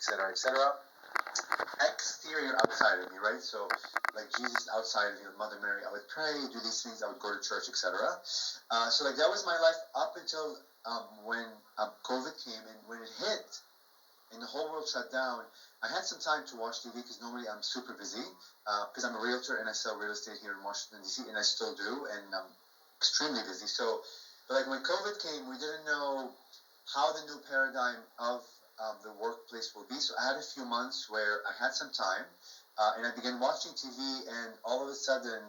etc., etc. Exterior outside of me, right? So, like Jesus outside of me, Mother Mary, I would pray, do these things, I would go to church, etc. So, like, that was my life up until when COVID came, and when it hit, and the whole world shut down, I had some time to watch TV because normally I'm super busy because I'm a realtor and I sell real estate here in Washington, D.C., and I still do, and I'm extremely busy. So, but like when COVID came, we didn't know how the new paradigm of the workplace will be. So I had a few months where I had some time and I began watching TV, and all of a sudden,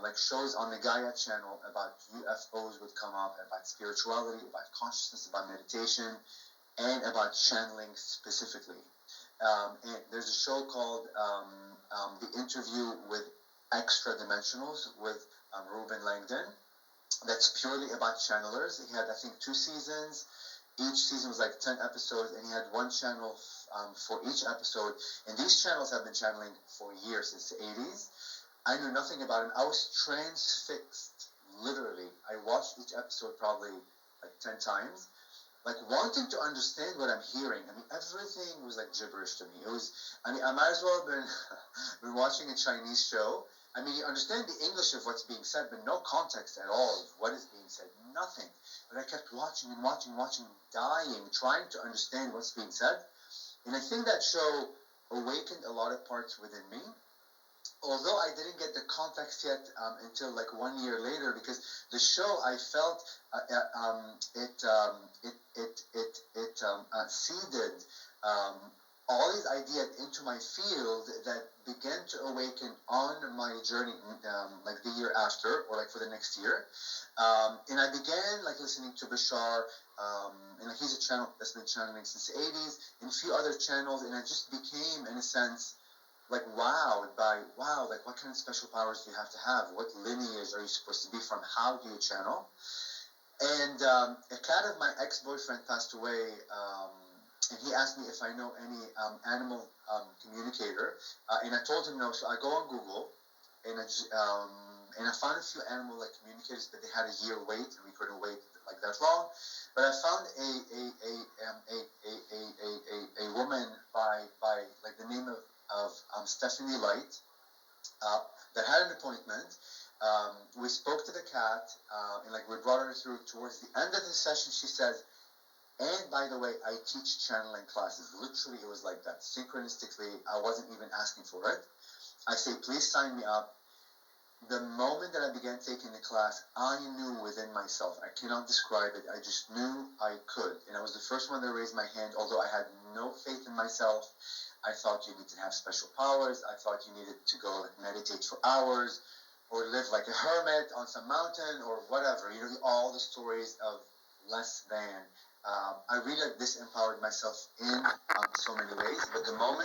like shows on the Gaia channel about UFOs would come up, about spirituality, about consciousness, about meditation, and about channeling specifically. And there's a show called The Interview with Extra Dimensionals with Ruben Langdon. That's purely about channelers. He had, I think, 2 seasons. Each season was like 10 episodes, and he had one channel for each episode. And these channels have been channeling for years, since the 80s. I knew nothing about him. I was transfixed, literally. I watched each episode probably like 10 times. Like wanting to understand what I'm hearing. I mean, everything was like gibberish to me. It was, I mean, I might as well have been watching a Chinese show. I mean, you understand the English of what's being said, but no context at all of what is being said. Nothing. But I kept watching and watching, dying, trying to understand what's being said. And I think that show awakened a lot of parts within me. Although I didn't get the context yet until like 1 year later, because the show, I felt seeded all these ideas into my field that began to awaken on my journey, like the year after, or like for the next year. And I began like listening to Bashar, and like he's a channel that's been channeling since the 80s, and a few other channels, and I just became, in a sense, like wowed by, wow, like what kind of special powers do you have to have? What lineage are you supposed to be from? How do you channel? And a cat of my ex-boyfriend passed away, and he asked me if I know any animal communicator, and I told him no. So I go on Google, and I found a few animal like communicators, but they had a year wait, and we couldn't wait like that long. But I found a woman by like the name of Stephanie Light that had an appointment. We spoke to the cat, and like we brought her through. Towards the end of the session, she says, and by the way, I teach channeling classes. Literally, it was like that. Synchronistically, I wasn't even asking for it. I say, please sign me up. The moment that I began taking the class, I knew within myself, I cannot describe it, I just knew I could. And I was the first one to raise my hand, although I had no faith in myself. I thought you needed to have special powers. I thought you needed to go like meditate for hours, or live like a hermit on some mountain, or whatever. You know, all the stories of less than. I really disempowered myself in so many ways. But the moment